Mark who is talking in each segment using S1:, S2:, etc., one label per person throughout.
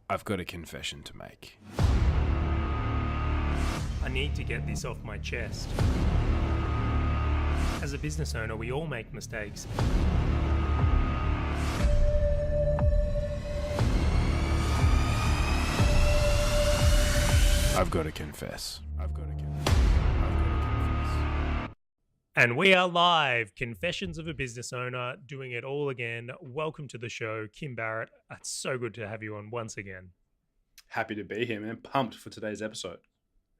S1: I've got a confession to make.
S2: I need to get this off my chest. As a business owner, we all make mistakes.
S1: I've got to confess.
S2: And we are live. Confessions of a Business Owner, doing it all again. Welcome to the show, Kim Barrett. It's so good to have you on once again.
S3: Happy to be here, man. Pumped for today's episode.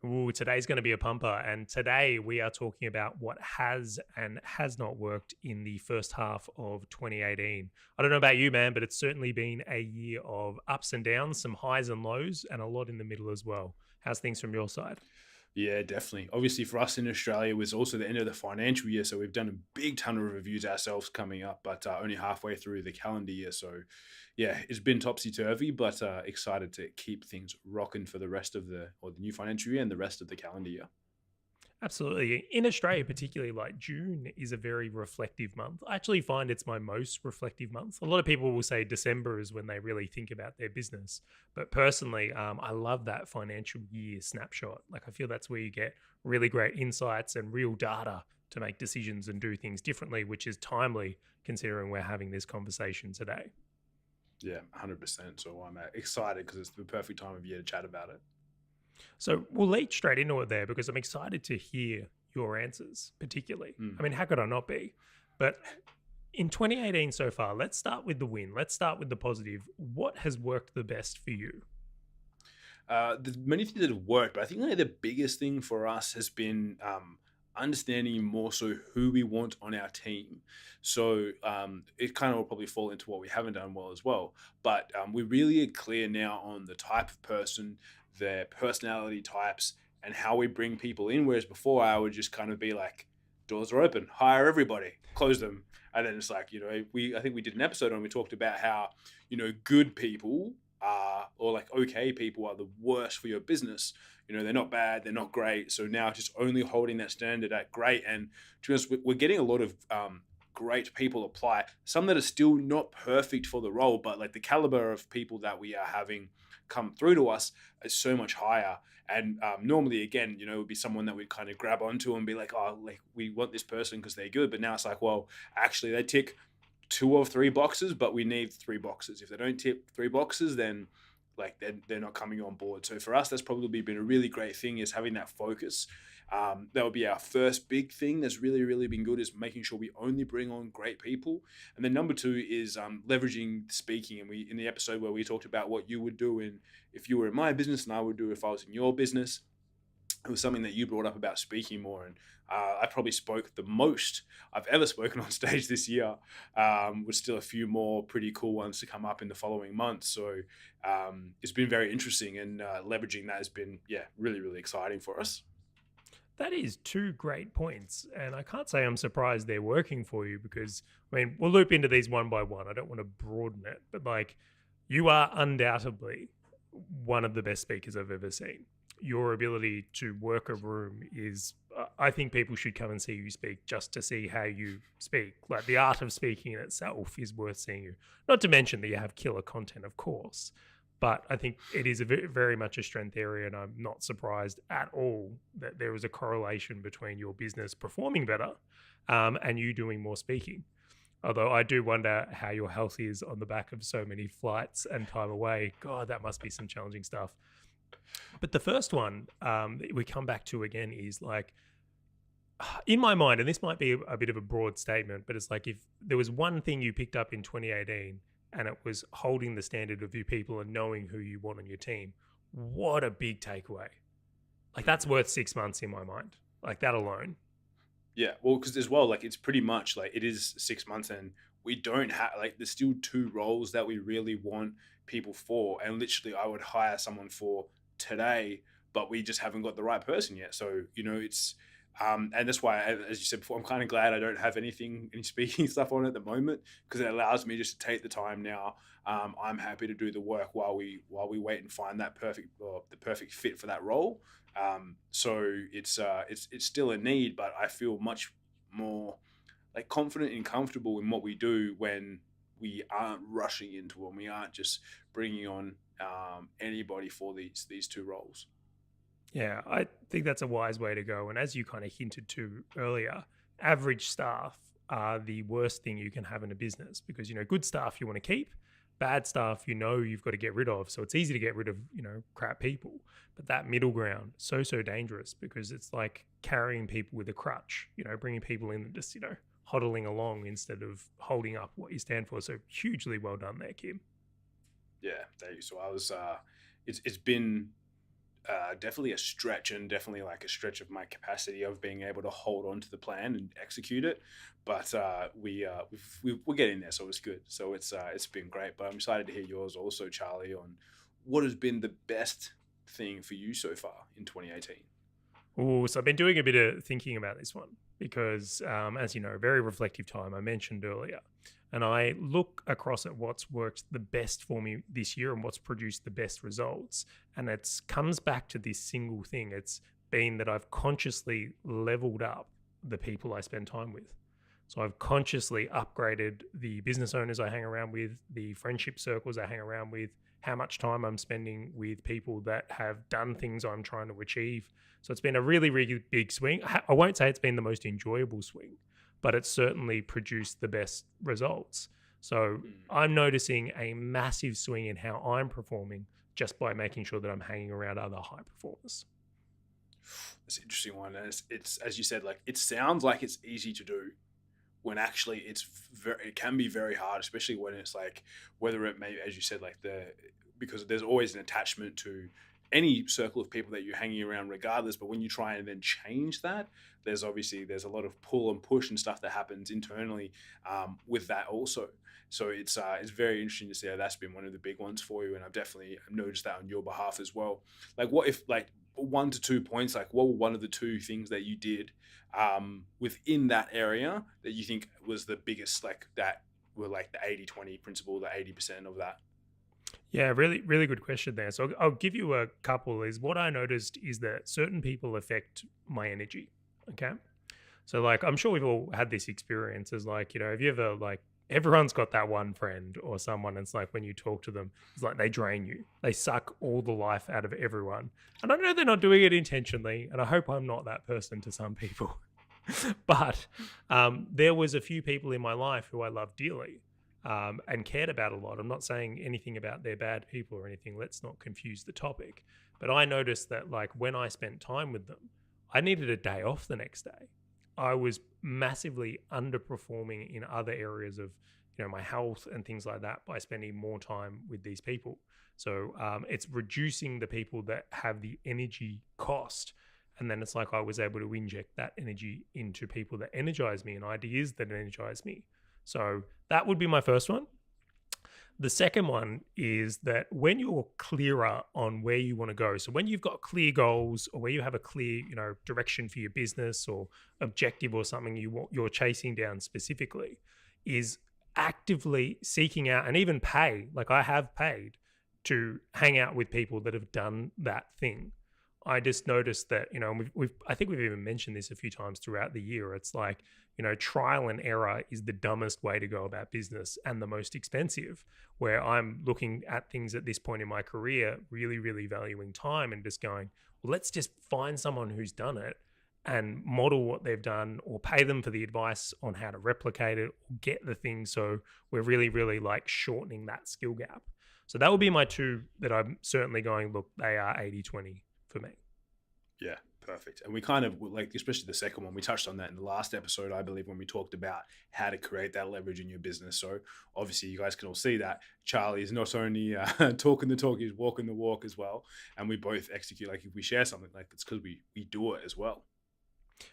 S2: Ooh, today's going to be a pumper. And today we are talking about what has and has not worked in the first half of 2018. I don't know about you, man, but it's certainly been a year of ups and downs, some highs and lows, and a lot in the middle as well. How's things from your side?
S3: Yeah, definitely. Obviously, for us in Australia, it was also the end of the financial year, so we've done a big ton of reviews ourselves coming up, but only halfway through the calendar year. So, yeah, it's been topsy-turvy, but excited to keep things rocking for the rest of the new financial year and the rest of the calendar year.
S2: Absolutely. In Australia, particularly, like June is a very reflective month. I actually find it's my most reflective month. A lot of people will say December is when they really think about their business. But personally, I love that financial year snapshot. Like, I feel that's where you get really great insights and real data to make decisions and do things differently, which is timely considering we're having this conversation today.
S3: Yeah, 100%. So I'm excited because it's the perfect time of year to chat about it.
S2: So we'll lead straight into it there because I'm excited to hear your answers, particularly. I mean, how could I not be? But in 2018 so far, let's start with the win. Let's start with the positive. What has worked the best for you?
S3: There's many things that have worked, but I think the biggest thing for us has been understanding more so who we want on our team. So it kind of will probably fall into what we haven't done well as well. But we really are clear now on the type of person, their personality types, and how we bring people in. Whereas before I would just kind of be like, doors are open, hire everybody, close them. And then it's like, I think we did an episode on, we talked about how, good people are, or like okay people are the worst for your business. They're not bad, they're not great. So now just only holding that standard at great. And to be honest, we're getting a lot of great people apply. Some that are still not perfect for the role, but like the caliber of people that we are having come through to us is so much higher. And normally, again, it would be someone that we'd kind of grab onto and be like, oh, like we want this person because they're good. But now it's like, well, actually they tick 2 or 3 boxes, but we need 3 boxes. If they don't tick 3 boxes, then like they're not coming on board. So for us, that's probably been a really great thing, is having that focus. That would be our first big thing that's really, really been good, is making sure we only bring on great people. And then number 2 is leveraging speaking. And we, in the episode where we talked about what you would do if you were in my business and I would do if I was in your business, it was something that you brought up about speaking more. And I probably spoke the most I've ever spoken on stage this year, with still a few more pretty cool ones to come up in the following months. So it's been very interesting, and leveraging that has been, really, really exciting for us.
S2: That is 2 great points. And I can't say I'm surprised they're working for you because, I mean, we'll loop into these one by one. I don't want to broaden it, but like, you are undoubtedly one of the best speakers I've ever seen. Your ability to work a room is, I think people should come and see you speak just to see how you speak. Like, the art of speaking in itself is worth seeing you. Not to mention that you have killer content, of course, but I think it is very much a strength area, and I'm not surprised at all that there is a correlation between your business performing better and you doing more speaking. Although I do wonder how your health is on the back of so many flights and time away. God, that must be some challenging stuff. But the first one that we come back to again is like, in my mind, and this might be a bit of a broad statement, but it's like, if there was one thing you picked up in 2018 and it was holding the standard of your people and knowing who you want on your team, what a big takeaway. Like, that's worth 6 months in my mind, like that alone.
S3: Yeah, well, because as well, like, it's pretty much like it is 6 months, and we don't have, like, there's still 2 roles that we really want people for, and literally I would hire someone for today, but we just haven't got the right person yet. So it's and that's why, as you said before, I'm kind of glad I don't have any speaking stuff on at the moment, because it allows me just to take the time now. I'm happy to do the work while we wait and find that the perfect fit for that role. So it's still a need, but I feel much more like confident and comfortable in what we do when we aren't rushing into it, and we aren't just bringing on anybody for these two roles.
S2: Yeah, I think that's a wise way to go. And as you kind of hinted to earlier, average staff are the worst thing you can have in a business because, good staff you want to keep, bad staff, you've got to get rid of. So it's easy to get rid of, crap people. But that middle ground, so dangerous because it's like carrying people with a crutch, bringing people in and just, hodling along instead of holding up what you stand for. So hugely well done there, Kim.
S3: Yeah, thank you. So I was, it's been definitely a stretch, and definitely like a stretch of my capacity of being able to hold on to the plan and execute it. But we're getting there, so it's good. So it's been great. But I'm excited to hear yours also, Charlie, on what has been the best thing for you so far in 2018.
S2: Oh, so I've been doing a bit of thinking about this one because, as you know, very reflective time I mentioned earlier. And I look across at what's worked the best for me this year and what's produced the best results. And it comes back to this single thing. It's been that I've consciously leveled up the people I spend time with. So I've consciously upgraded the business owners I hang around with, the friendship circles I hang around with, how much time I'm spending with people that have done things I'm trying to achieve. So it's been a really, really big swing. I won't say it's been the most enjoyable swing, but it's certainly produced the best results. So I'm noticing a massive swing in how I'm performing just by making sure that I'm hanging around other high performers.
S3: It's an interesting one. And it's as you said, like it sounds like it's easy to do when actually it can be very hard, especially when it's like, whether it may, as you said, like because there's always an attachment to any circle of people that you're hanging around regardless. But when you try and then change that, there's a lot of pull and push and stuff that happens internally with that also. So it's very interesting to see how that's been one of the big ones for you. And I've definitely noticed that on your behalf as well. Like what if, like 1 to 2 points, like what were one of the 2 things that you did within that area that you think was the biggest, like that were like the 80-20 principle, the 80% of that?
S2: Yeah, really, really good question there. So I'll give you a couple. Is what I noticed is that certain people affect my energy. Okay. So like, I'm sure we've all had this experience as like, have you ever like, everyone's got that one friend or someone. It's like when you talk to them, it's like they drain you. They suck all the life out of everyone. And I know they're not doing it intentionally. And I hope I'm not that person to some people. But there was a few people in my life who I loved dearly. And cared about a lot. I'm not saying anything about they're bad people or anything. Let's not confuse the topic. But I noticed that like when I spent time with them, I needed a day off the next day. I was massively underperforming in other areas of, my health and things like that by spending more time with these people. So it's reducing the people that have the energy cost. And then it's like I was able to inject that energy into people that energize me and ideas that energize me. So that would be my first one. The second one is that when you're clearer on where you want to go, so when you've got clear goals or where you have a clear, direction for your business or objective or something you're chasing down specifically, is actively seeking out and even pay, like I have paid to hang out with people that have done that thing. I just noticed that, I think we've even mentioned this a few times throughout the year. It's like, trial and error is the dumbest way to go about business and the most expensive, where I'm looking at things at this point in my career, really, really valuing time and just going, well, let's just find someone who's done it and model what they've done or pay them for the advice on how to replicate it or get the thing. So we're really, really like shortening that skill gap. So that would be my 2 that I'm certainly going, look, they are 80-20 for me.
S3: Yeah, perfect. And we kind of like, especially the second one, we touched on that in the last episode, I believe, when we talked about how to create that leverage in your business. So obviously you guys can all see that Charlie is not only talking the talk, he's walking the walk as well. And we both execute, like if we share something, like it's because we do it as well.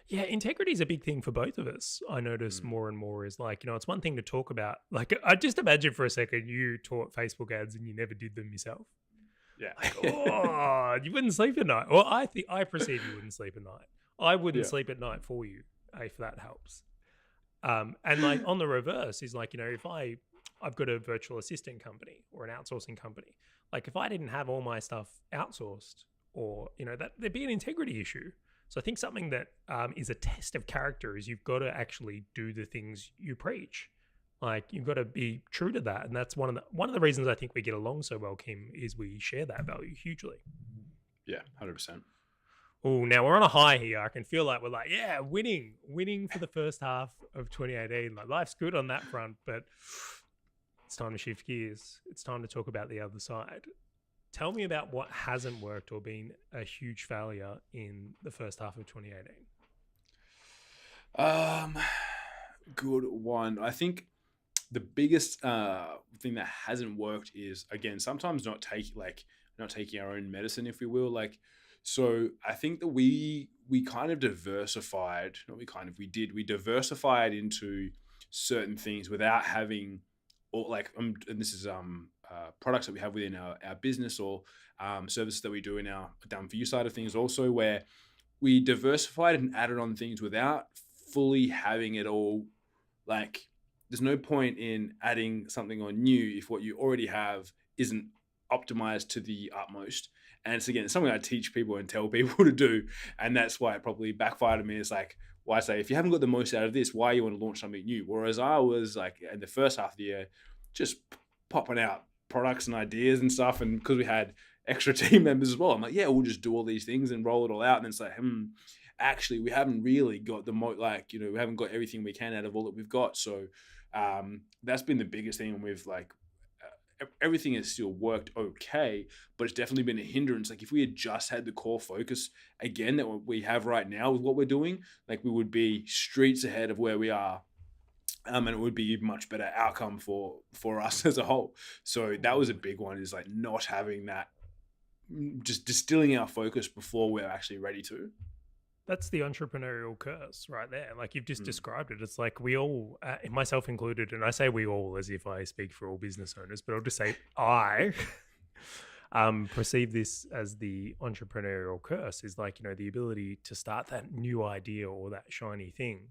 S2: Yeah, integrity is a big thing for both of us. I notice more and more is like, it's one thing to talk about. Like, I just imagine for a second you taught Facebook ads and you never did them yourself.
S3: Yeah.
S2: Like, you wouldn't sleep at night. Well, I perceive you wouldn't sleep at night. I wouldn't sleep at night for you, if that helps. And like on the reverse is like, if I've got a virtual assistant company or an outsourcing company, like if I didn't have all my stuff outsourced or, that there'd be an integrity issue. So I think something that is a test of character is you've got to actually do the things you preach. Like you've got to be true to that, and that's one of the reasons I think we get along so well, Kim, is we share that value hugely.
S3: Yeah, 100%.
S2: Oh, now we're on a high here. I can feel like we're like, yeah, winning for the first half of 2018. Like life's good on that front, but it's time to shift gears. It's time to talk about the other side. Tell me about what hasn't worked or been a huge failure in the first half of 2018.
S3: Good one. I think the biggest thing that hasn't worked is, again, sometimes not taking our own medicine, if we will. Like, so I think that we kind of diversified. We diversified into certain things without having, or like, and this is products that we have within our business, or services that we do in our done for you side of things also, where we diversified and added on things without fully having it all. Like, there's no point in adding something on new if what you already have isn't optimized to the utmost. And it's, again, something I teach people and tell people to do. And that's why it probably backfired on me. It's like, why I say, if you haven't got the most out of this, why you want to launch something new? Whereas I was like, in the first half of the year, just popping out products and ideas and stuff. And because we had extra team members as well, I'm like, yeah, we'll just do all these things and roll it all out. And then it's like, actually, we haven't really got we haven't got everything we can out of all that we've got. So that's been the biggest thing. With like, everything has still worked okay, but it's definitely been a hindrance. Like, if we had just had the core focus again that we have right now with what we're doing, like, we would be streets ahead of where we are. And it would be a much better outcome for us as a whole. So that was a big one, is like not having that, just distilling our focus before we're actually ready to.
S2: That's the entrepreneurial curse right there. Like you've just described it. It's like we all, myself included, and I say we all as if I speak for all business owners, but I'll just say I perceive this as the entrepreneurial curse, is like, the ability to start that new idea or that shiny thing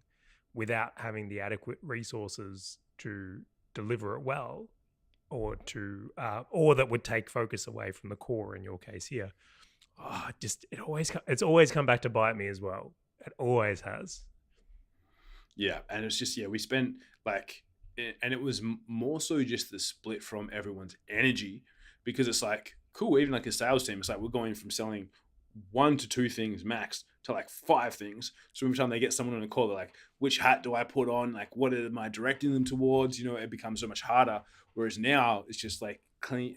S2: without having the adequate resources to deliver it well, or or that would take focus away from the core in your case here. It's always come back to bite me as well. It always has.
S3: Yeah, and it's just, we spent and it was more so just the split from everyone's energy, because it's like, cool, even like a sales team, it's like we're going from selling 1 to 2 things max to like 5 things. So every time they get someone on a call, they're like, which hat do I put on? Like, what am I directing them towards? It becomes so much harder. Whereas now it's just like clean,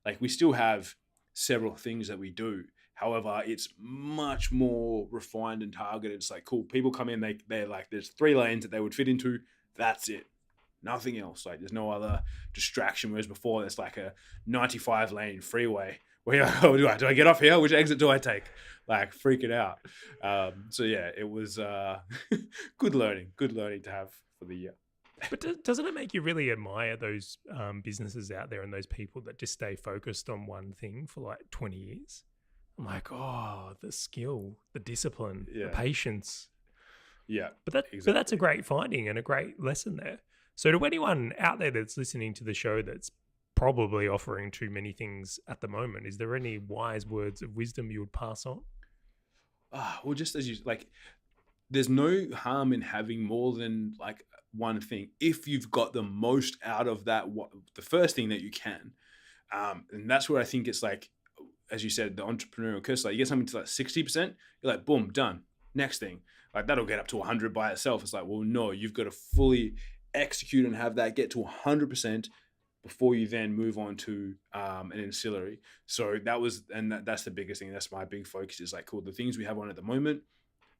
S3: like we still have several things that we do. However, it's much more refined and targeted. It's like, cool, people come in, they're like, there's 3 lanes that they would fit into. That's it. Nothing else. Like, there's no other distraction. Whereas before, there's like a 95 lane freeway where you're like, oh, do I get off here? Which exit do I take? Like, freaking out. So yeah, it was good learning to have for the year.
S2: But doesn't it make you really admire those businesses out there and those people that just stay focused on one thing for like 20 years? I'm like, oh, the skill, the discipline, the patience.
S3: Yeah.
S2: But that's a great finding and a great lesson there. So to anyone out there that's listening to the show that's probably offering too many things at the moment, is there any wise words of wisdom you would pass on?
S3: Well, just as you, like, there's no harm in having more than like one thing if you've got the most out of that, the first thing that you can. And that's where I think it's like, as you said, the entrepreneurial curse, like you get something to like 60%, you're like, boom, done. Next thing. Like, that'll get up to 100 by itself. It's like, well, no, you've got to fully execute and have that get to 100% before you then move on to an ancillary. So that's the biggest thing. That's my big focus, is like, cool, the things we have on at the moment,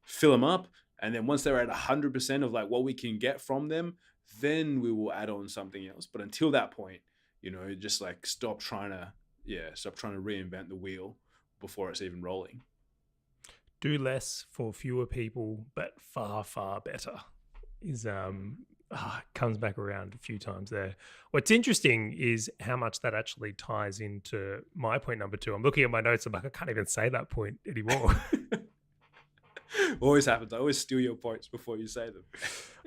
S3: fill them up. And then once they're at 100% of like what we can get from them, then we will add on something else. But until that point, just like stop trying to reinvent the wheel before it's even rolling.
S2: Do less for fewer people, but far, far better is comes back around a few times there. What's interesting is how much that actually ties into my point number 2. I'm looking at my notes. I'm like, I can't even say that point anymore.
S3: Always happens. I always steal your points before you say them.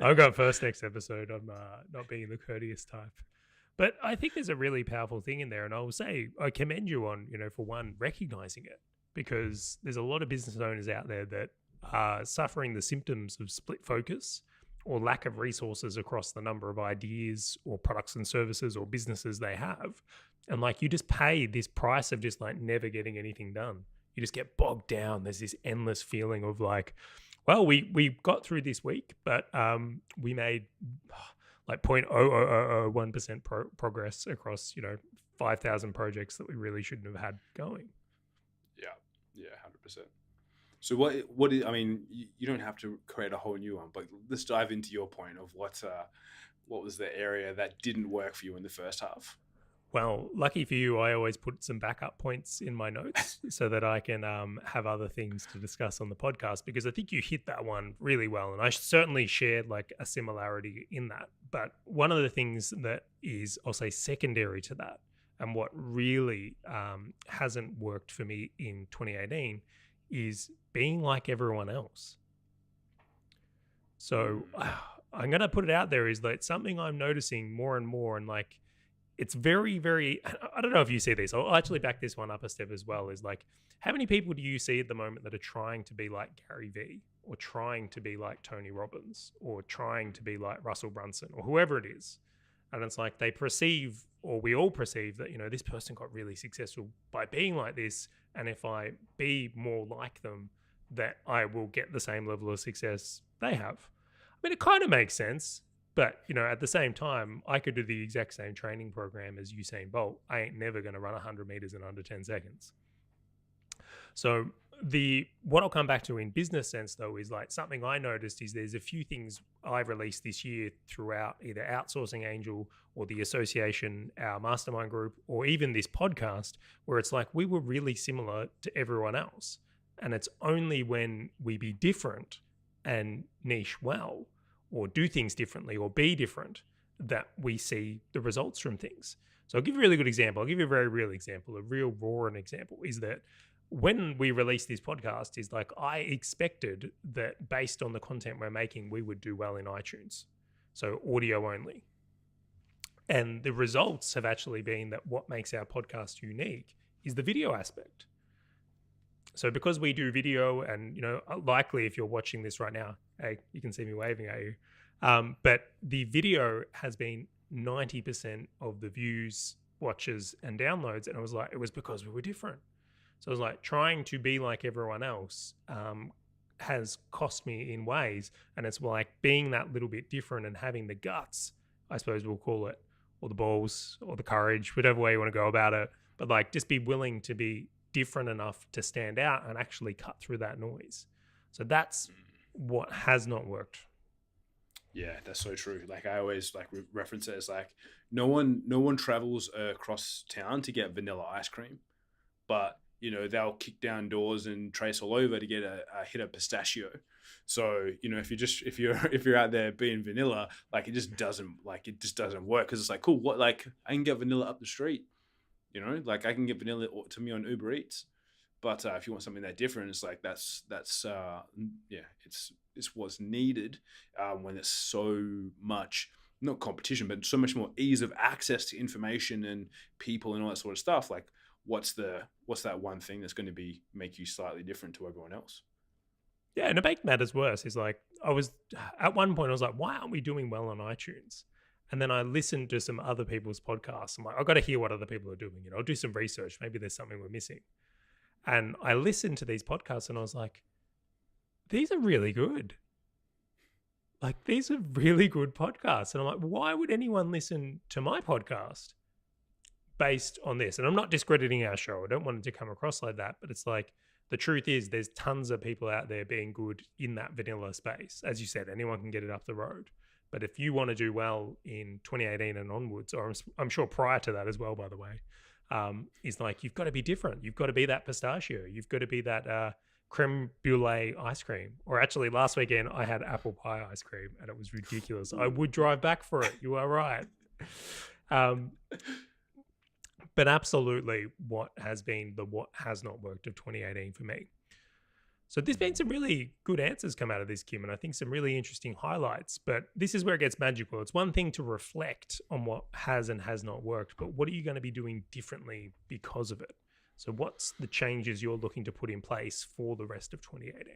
S2: I'll go first next episode. I'm not being the courteous type. But I think there's a really powerful thing in there. And I will say, I commend you on, for one, recognizing it, because there's a lot of business owners out there that are suffering the symptoms of split focus, or lack of resources across the number of ideas or products and services or businesses they have. And like, you just pay this price of just like never getting anything done. You just get bogged down. There's this endless feeling of like, well, we got through this week, but we made like 0.0001% progress across, 5,000 projects that we really shouldn't have had going.
S3: Yeah, 100%. So what is, I mean, you don't have to create a whole new one, but let's dive into your point of what was the area that didn't work for you in the first half?
S2: Well, lucky for you, I always put some backup points in my notes so that I can have other things to discuss on the podcast, because I think you hit that one really well. And I certainly shared like a similarity in that. But one of the things that is, I'll say, secondary to that, and what really hasn't worked for me in 2018 is being like everyone else. So I'm going to put it out there, is that something I'm noticing more and more, and like, it's very, very, I don't know if you see this. I'll actually back this one up a step as well, is like, how many people do you see at the moment that are trying to be like Gary Vee, or trying to be like Tony Robbins, or trying to be like Russell Brunson, or whoever it is? And it's like they perceive, or we all perceive, that, this person got really successful by being like this. And if I be more like them, that I will get the same level of success they have. I mean, it kind of makes sense. But, at the same time, I could do the exact same training program as Usain Bolt. I ain't never going to run 100 meters in under 10 seconds. So what I'll come back to in business sense, though, is like something I noticed is there's a few things I've released this year throughout either Outsourcing Angel or the association, our mastermind group, or even this podcast, where it's like we were really similar to everyone else. And it's only when we be different and niche well, or do things differently, or be different, that we see the results from things. So I'll give you a really good example. I'll give you a very real example. A real raw example is that when we released this podcast, is like, I expected that based on the content we're making, we would do well in iTunes. So audio only. And the results have actually been that what makes our podcast unique is the video aspect. So because we do video, and, likely if you're watching this right now, hey, you can see me waving at you. But the video has been 90% of the views, watches, and downloads. And it was because we were different. So it was like trying to be like everyone else has cost me in ways. And it's like being that little bit different and having the guts, I suppose we'll call it, or the balls, or the courage, whatever way you want to go about it. But like, just be willing to be different enough to stand out and actually cut through that noise. So that's what has not worked.
S3: Yeah, that's so true. Like, I always like reference it as like, no one travels across town to get vanilla ice cream, but they'll kick down doors and trace all over to get a hit of pistachio. So if you're out there being vanilla, like it just doesn't work, because it's like, cool, what, like I can get vanilla up the street. Like I can get vanilla to me on Uber Eats, but if you want something that different, it's like that's it's what's needed when it's so much, not competition, but so much more ease of access to information and people and all that sort of stuff. Like, what's that one thing that's going to make you slightly different to everyone else?
S2: Yeah, and to make matters worse is like, at one point I was like, why aren't we doing well on iTunes? And then I listened to some other people's podcasts. I'm like, I've got to hear what other people are doing. I'll do some research. Maybe there's something we're missing. And I listened to these podcasts and I was like, these are really good. Like, these are really good podcasts. And I'm like, why would anyone listen to my podcast based on this? And I'm not discrediting our show. I don't want it to come across like that. But it's like, the truth is there's tons of people out there being good in that vanilla space. As you said, anyone can get it up the road. But if you want to do well in 2018 and onwards, or I'm sure prior to that as well, by the way, is like, you've got to be different. You've got to be that pistachio. You've got to be that creme brulee ice cream. Or actually, last weekend, I had apple pie ice cream, and it was ridiculous. I would drive back for it. You are right. But absolutely, what has not worked of 2018 for me. So there's been some really good answers come out of this, Kim, and I think some really interesting highlights. But this is where it gets magical. It's one thing to reflect on what has and has not worked, but what are you going to be doing differently because of it? So what's the changes you're looking to put in place for the rest of 2018?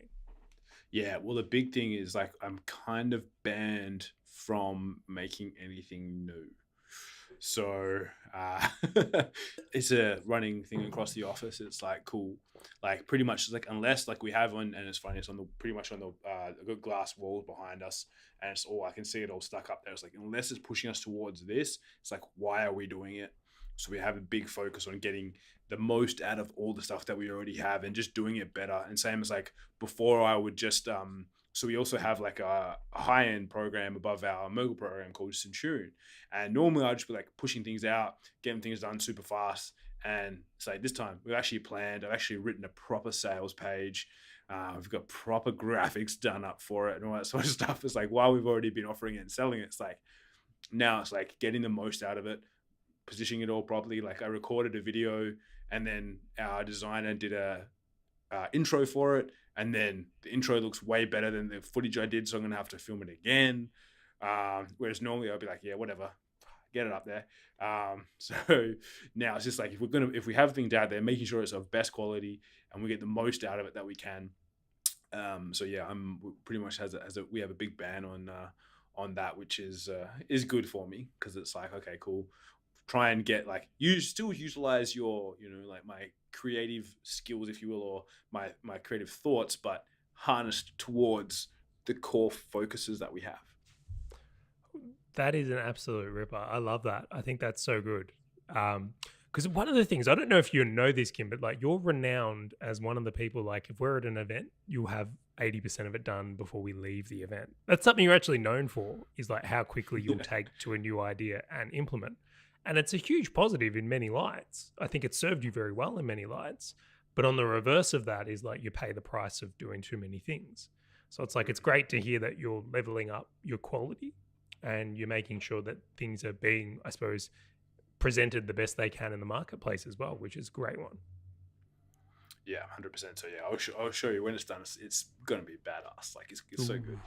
S3: Yeah, well, the big thing is like I'm kind of banned from making anything new. So it's a running thing across the office. It's like cool, like pretty much like unless like we have one, and it's funny. It's on the pretty much on the good glass walls behind us, and it's all I can see it all stuck up there. It's like unless it's pushing us towards this, it's like why are we doing it? So we have a big focus on getting the most out of all the stuff that we already have and just doing it better. And same as like before, I would just so we also have like a high end program above our Mogul program called Centurion. And normally I'd just be like pushing things out, getting things done super fast. And say this time we've actually planned, I've actually written a proper sales page. We've got proper graphics done up for it and all that sort of stuff. It's like while we've already been offering it and selling it, it's like now it's like getting the most out of it, positioning it all properly. Like I recorded a video and then our designer did a intro for it, and then the intro looks way better than the footage I did, so I'm gonna have to film it again. Whereas normally I'd be like, yeah, whatever, get it up there. So now it's just like if we have things out there, making sure it's of best quality and we get the most out of it that we can. So yeah, I'm pretty much we have a big ban on that, which is good for me because it's like okay, cool. Try and get like you still utilize your like my creative skills, if you will, or my creative thoughts, but harnessed towards the core focuses that we have.
S2: That is an absolute ripper. I love that. I think that's so good. Because one of the things, I don't know if you know this, Kim, but like you're renowned as one of the people, like if we're at an event, you'll have 80% of it done before we leave the event. That's something you're actually known for, is like how quickly you'll take to a new idea and implement. And it's a huge positive in many lights. I think it's served you very well in many lights. But on the reverse of that is like you pay the price of doing too many things. So it's like it's great to hear that you're leveling up your quality and you're making sure that things are being, I suppose, presented the best they can in the marketplace as well, which is a great one.
S3: Yeah, 100%. So yeah, I'll show you when it's done. It's gonna be badass. Like it's so good.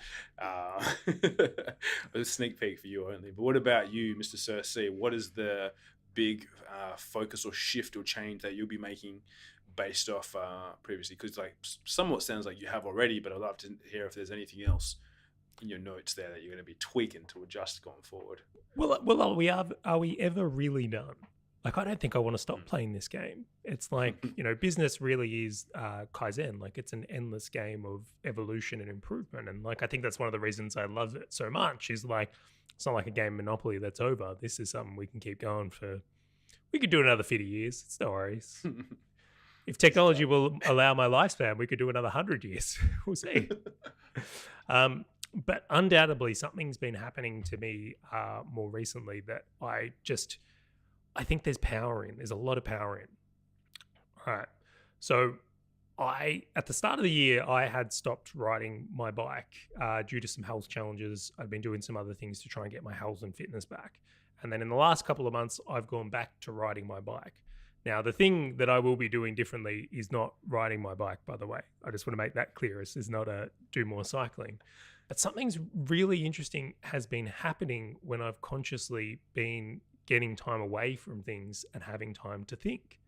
S3: A sneak peek for you only. But what about you, Mr. Sir C? What is the big focus or shift or change that you'll be making based off previously? Because like somewhat sounds like you have already, but I'd love to hear if there's anything else in your notes there that you're going to be tweaking to adjust going forward.
S2: Well, are we ever really done? Like, I don't think I want to stop playing this game. It's like, business really is Kaizen. Like, it's an endless game of evolution and improvement. And like, I think that's one of the reasons I love it so much is like, it's not like a game Monopoly that's over. This is something we can keep going for. We could do another 50 years. It's no worries. If technology will allow my lifespan, we could do another 100 years. We'll see. But undoubtedly, something's been happening to me more recently that I think there's power in. There's a lot of power in. All right. So at the start of the year, I had stopped riding my bike due to some health challenges. I'd been doing some other things to try and get my health and fitness back. And then in the last couple of months, I've gone back to riding my bike. Now, the thing that I will be doing differently is not riding my bike, by the way. I just want to make that clear. This is not a do more cycling. But something's really interesting has been happening when I've consciously been getting time away from things and having time to think.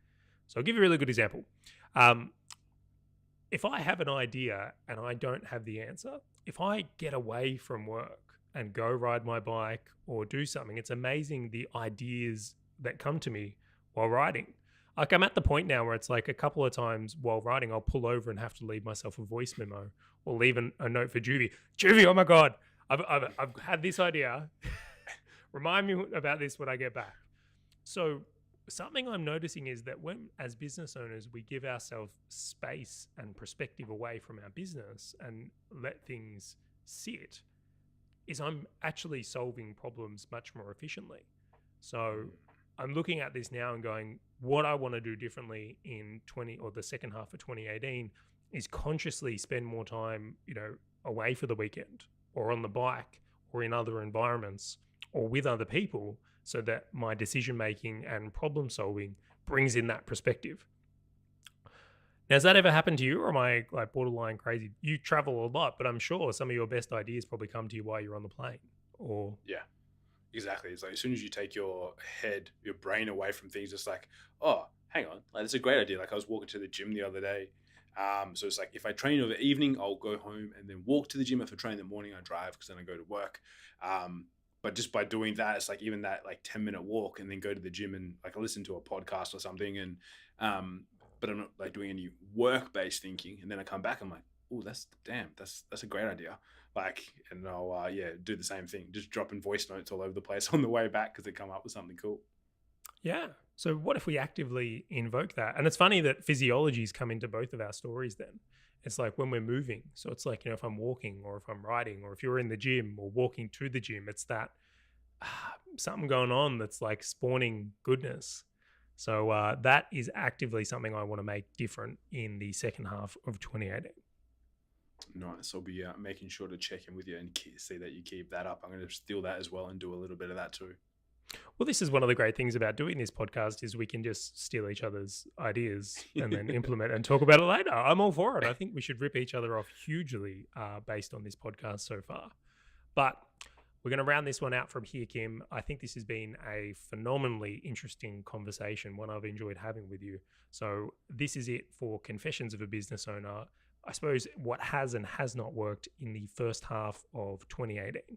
S2: So I'll give you a really good example. If I have an idea and I don't have the answer, if I get away from work and go ride my bike or do something, it's amazing the ideas that come to me while riding. Like I'm at the point now where it's like a couple of times while riding, I'll pull over and have to leave myself a voice memo or leave a note for Juvie. Juvie, oh my God, I've had this idea. Remind me about this when I get back. So something I'm noticing is that when, as business owners, we give ourselves space and perspective away from our business and let things sit, is I'm actually solving problems much more efficiently. So I'm looking at this now and going, what I want to do differently in the second half of 2018 is consciously spend more time, away for the weekend or on the bike or in other environments or with other people so that my decision-making and problem-solving brings in that perspective. Now, has that ever happened to you or am I like borderline crazy? You travel a lot, but I'm sure some of your best ideas probably come to you while you're on the plane or...
S3: Yeah. Exactly. It's like as soon as you take your brain away from things, it's like, oh, hang on, like it's a great idea. Like I was walking to the gym the other day, So it's like if I train over the evening, I'll go home and then walk to the gym. If I train in the morning, I drive because then I go to work. But just by doing that, it's like even that like 10-minute walk and then go to the gym and like I listen to a podcast or something. And but I'm not like doing any work-based thinking. And then I come back, I'm like, oh, that's a great idea. Like, and I'll do the same thing, just dropping voice notes all over the place on the way back because they come up with something cool.
S2: Yeah. So what if we actively invoke that? And it's funny that physiologies come into both of our stories then. It's like when we're moving. So it's like, if I'm walking or if I'm riding or if you're in the gym or walking to the gym, it's that something going on that's like spawning goodness. So that is actively something I want to make different in the second half of 2018.
S3: Nice. I'll be making sure to check in with you and see that you keep that up. I'm going to steal that as well and do a little bit of that too.
S2: Well, this is one of the great things about doing this podcast is we can just steal each other's ideas and then implement and talk about it later. I'm all for it. I think we should rip each other off hugely based on this podcast so far. But we're going to round this one out from here, Kim. I think this has been a phenomenally interesting conversation, one I've enjoyed having with you. So this is it for Confessions of a Business Owner. I suppose what has and has not worked in the first half of 2018.